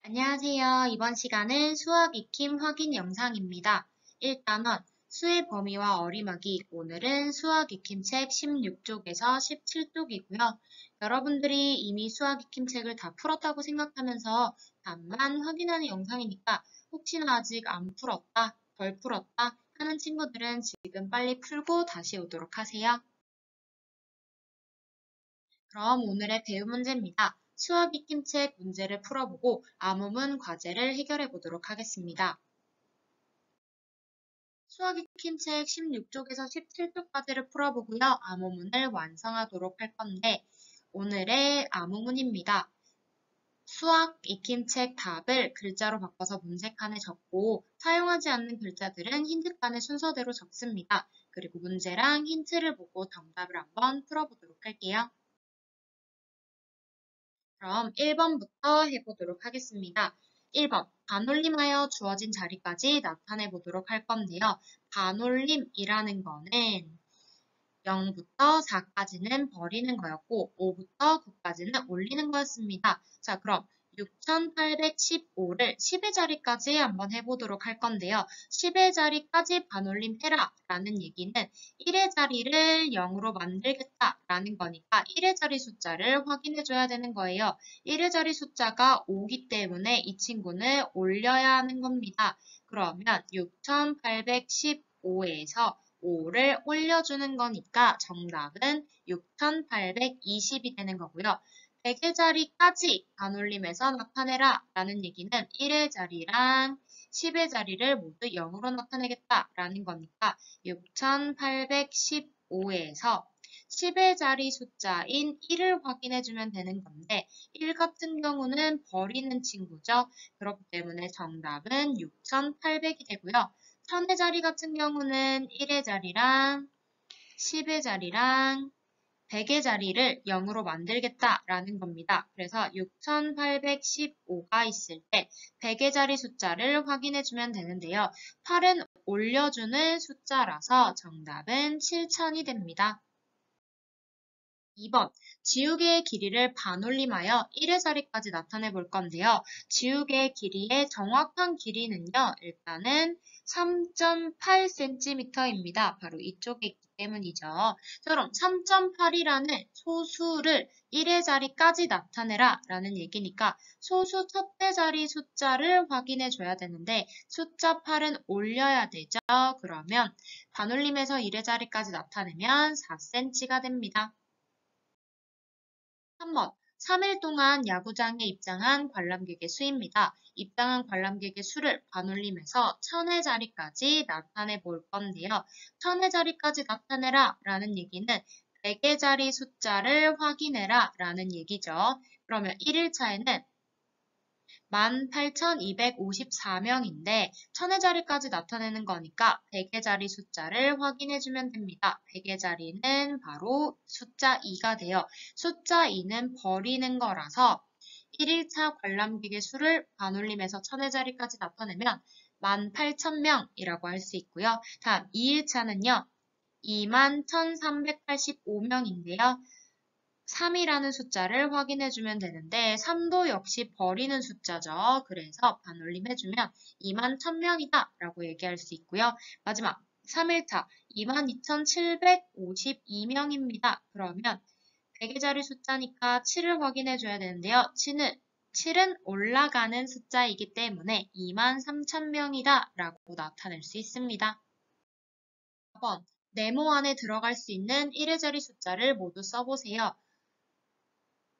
안녕하세요. 이번 시간은 수학 익힘 확인 영상입니다. 1단원 수의 범위와 어림하기. 오늘은 수학 익힘 책 16쪽에서 17쪽이고요. 여러분들이 이미 수학 익힘 책을 다 풀었다고 생각하면서 답만 확인하는 영상이니까 혹시나 아직 안 풀었다, 덜 풀었다 하는 친구들은 지금 빨리 풀고 다시 오도록 하세요. 그럼 오늘의 배우 문제입니다. 수학 익힘책 문제를 풀어보고 암호문 과제를 해결해 보도록 하겠습니다. 수학 익힘책 16쪽에서 17쪽까지를 풀어보고요. 암호문을 완성하도록 할 건데 오늘의 암호문입니다. 수학 익힘책 답을 글자로 바꿔서 문제칸에 적고 사용하지 않는 글자들은 힌트칸의 순서대로 적습니다. 그리고 문제랑 힌트를 보고 정답을 한번 풀어보도록 할게요. 그럼 1번부터 해보도록 하겠습니다. 1번, 반올림하여 주어진 자리까지 나타내 보도록 할 건데요. 반올림이라는 거는 0부터 4까지는 버리는 거였고 5부터 9까지는 올리는 거였습니다. 자, 그럼 6815를 10의 자리까지 한번 해보도록 할 건데요. 10의 자리까지 반올림 해라 라는 얘기는 1의 자리를 0으로 만들겠다 라는 거니까 1의 자리 숫자를 확인해 줘야 되는 거예요. 1의 자리 숫자가 5기 때문에 이 친구는 올려야 하는 겁니다. 그러면 6815에서 5를 올려주는 거니까 정답은 6820이 되는 거고요. 100의 자리까지 반올림해서 나타내라 라는 얘기는 1의 자리랑 10의 자리를 모두 0으로 나타내겠다 라는 거니까 6815에서 10의 자리 숫자인 1을 확인해주면 되는 건데 1 같은 경우는 버리는 친구죠. 그렇기 때문에 정답은 6800이 되고요. 1000의 자리 같은 경우는 1의 자리랑 10의 자리랑 100의 자리를 0으로 만들겠다라는 겁니다. 그래서 6815가 있을 때 100의 자리 숫자를 확인해주면 되는데요. 8은 올려주는 숫자라서 정답은 7000이 됩니다. 2번, 지우개의 길이를 반올림하여 1의 자리까지 나타내 볼 건데요. 지우개의 길이의 정확한 길이는요. 일단은 3.8cm입니다. 바로 이쪽에 있기 때문이죠. 그럼 3.8이라는 소수를 1의 자리까지 나타내라 라는 얘기니까 소수 첫째 자리 숫자를 확인해 줘야 되는데 숫자 8은 올려야 되죠. 그러면 반올림해서 1의 자리까지 나타내면 4cm가 됩니다. 3번. 3일 동안 야구장에 입장한 관람객의 수입니다. 입장한 관람객의 수를 반올림해서 1000의 자리까지 나타내 볼 건데요. 1000의 자리까지 나타내라 라는 얘기는 100의 자리 숫자를 확인해라 라는 얘기죠. 그러면 1일차에는 18,254명인데 1000의 자리까지 나타내는 거니까 100의 자리 숫자를 확인해주면 됩니다. 100의 자리는 바로 숫자 2가 돼요. 숫자 2는 버리는 거라서 1일차 관람객의 수를 반올림해서 1000의 자리까지 나타내면 18,000명이라고 할 수 있고요. 다음 2일차는요. 21,385명인데요. 3이라는 숫자를 확인해주면 되는데 3도 역시 버리는 숫자죠. 그래서 반올림해주면 21,000명이다 라고 얘기할 수 있고요. 마지막 3일차 22,752명입니다. 그러면 100의 자리 숫자니까 7을 확인해줘야 되는데요. 7은 올라가는 숫자이기 때문에 23,000명이다 라고 나타낼 수 있습니다. 4번 네모 안에 들어갈 수 있는 1의 자리 숫자를 모두 써보세요.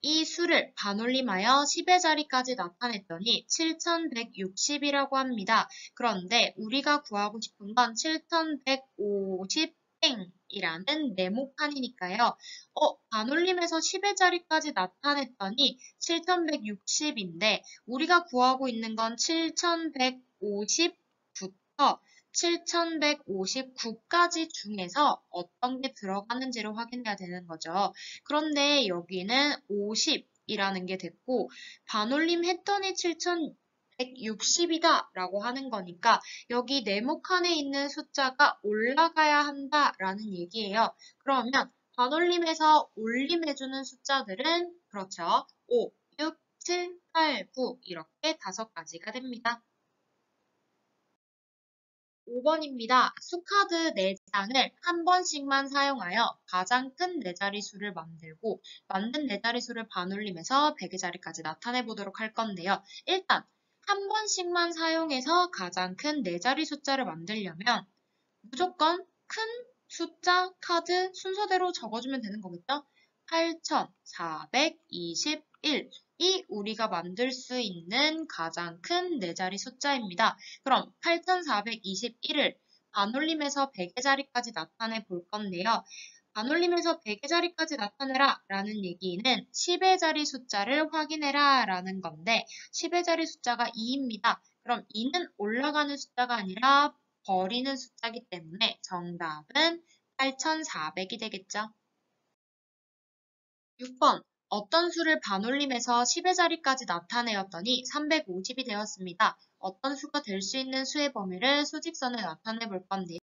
이 수를 반올림하여 10의 자리까지 나타냈더니 7160이라고 합니다. 그런데 우리가 구하고 싶은 건 7150이라는 네모칸이니까요. 반올림해서 10의 자리까지 나타냈더니 7160인데 우리가 구하고 있는 건 7150부터 7159까지 중에서 어떤 게 들어가는지를 확인해야 되는 거죠. 그런데 여기는 50이라는 게 됐고 반올림 했더니 7160이다 라고 하는 거니까 여기 네모칸에 있는 숫자가 올라가야 한다 라는 얘기예요. 그러면 반올림해서 올림해주는 숫자들은 그렇죠. 5, 6, 7, 8, 9 이렇게 5가지가 됩니다. 5번입니다. 수카드 4장을 한 번씩만 사용하여 가장 큰 4자리수를 만들고 만든 4자리수를 반올림해서 100의 자리까지 나타내 보도록 할 건데요. 일단 한 번씩만 사용해서 가장 큰 4자리 숫자를 만들려면 무조건 큰 숫자 카드 순서대로 적어주면 되는 거겠죠? 8421이 우리가 만들 수 있는 가장 큰 4자리 숫자입니다. 그럼 8421을 반올림해서 100의 자리까지 나타내 볼 건데요. 반올림해서 100의 자리까지 나타내라 라는 얘기는 10의 자리 숫자를 확인해라 라는 건데 10의 자리 숫자가 2입니다. 그럼 2는 올라가는 숫자가 아니라 버리는 숫자이기 때문에 정답은 8400이 되겠죠. 6번. 어떤 수를 반올림해서 10의 자리까지 나타내었더니 350이 되었습니다. 어떤 수가 될 수 있는 수의 범위를 수직선에 나타내 볼 건데요.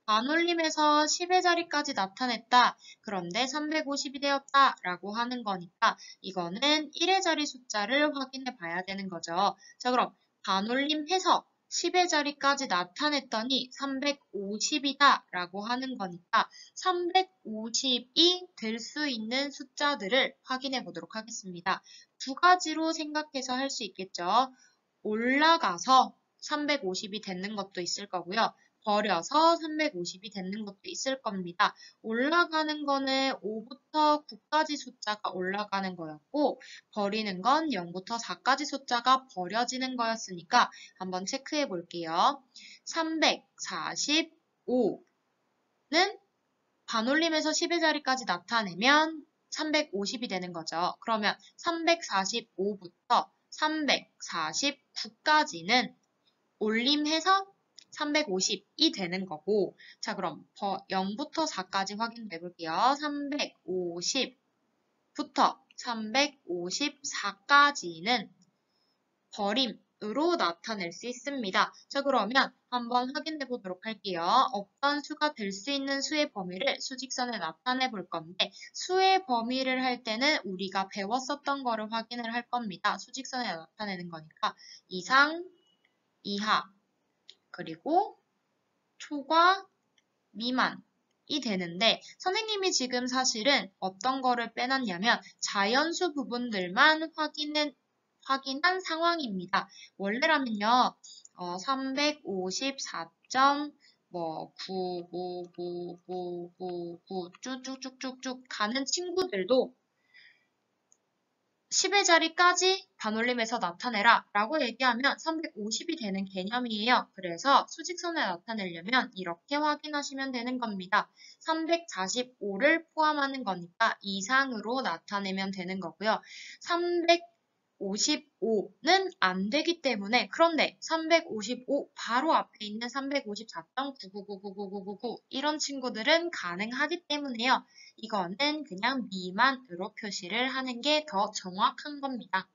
반올림해서 10의 자리까지 나타냈다. 그런데 350이 되었다. 라고 하는 거니까 이거는 1의 자리 숫자를 확인해 봐야 되는 거죠. 자, 그럼 반올림해서 10의 자리까지 나타냈더니 350이다 라고 하는 거니까 350이 될 수 있는 숫자들을 확인해 보도록 하겠습니다. 두 가지로 생각해서 할 수 있겠죠. 올라가서 350이 되는 것도 있을 거고요. 버려서 350이 되는 것도 있을 겁니다. 올라가는 거는 5부터 9까지 숫자가 올라가는 거였고 버리는 건 0부터 4까지 숫자가 버려지는 거였으니까 한번 체크해 볼게요. 345는 반올림해서 10의 자리까지 나타내면 350이 되는 거죠. 그러면 345부터 349까지는 올림해서 350이 되는 거고, 자, 그럼 0부터 4까지 확인해 볼게요. 350부터 354까지는 버림으로 나타낼 수 있습니다. 자, 그러면 한번 확인해 보도록 할게요. 어떤 수가 될 수 있는 수의 범위를 수직선에 나타내 볼 건데, 수의 범위를 할 때는 우리가 배웠었던 거를 확인을 할 겁니다. 수직선에 나타내는 거니까 이상, 이하, 그리고 초과, 미만이 되는데 선생님이 지금 사실은 어떤 거를 빼놨냐면 자연수 부분들만 확인한 상황입니다. 원래라면요. 354.9999999 쭉쭉쭉쭉쭉 가는 친구들도 10의 자리까지 반올림해서 나타내라 라고 얘기하면 350이 되는 개념이에요. 그래서 수직선에 나타내려면 이렇게 확인하시면 되는 겁니다. 345를 포함하는 거니까 이상으로 나타내면 되는 거고요. 355는 안 되기 때문에 그런데 355 바로 앞에 있는 354.9999999 이런 친구들은 가능하기 때문에요. 이거는 그냥 미만으로 표시를 하는 게 더 정확한 겁니다.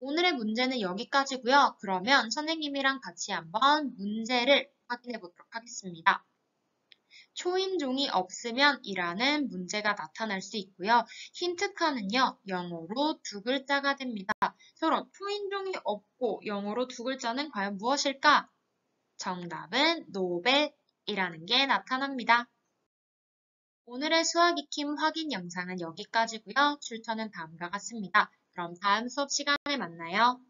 오늘의 문제는 여기까지고요. 그러면 선생님이랑 같이 한번 문제를 확인해 보도록 하겠습니다. 초인종이 없으면 이라는 문제가 나타날 수 있고요. 힌트카는요. 영어로 2글자가 됩니다. 그럼 초인종이 없고 영어로 2글자는 과연 무엇일까? 정답은 노벨이라는 게 나타납니다. 오늘의 수학 익힘 확인 영상은 여기까지고요. 출처는 다음과 같습니다. 그럼 다음 수업 시간에 만나요.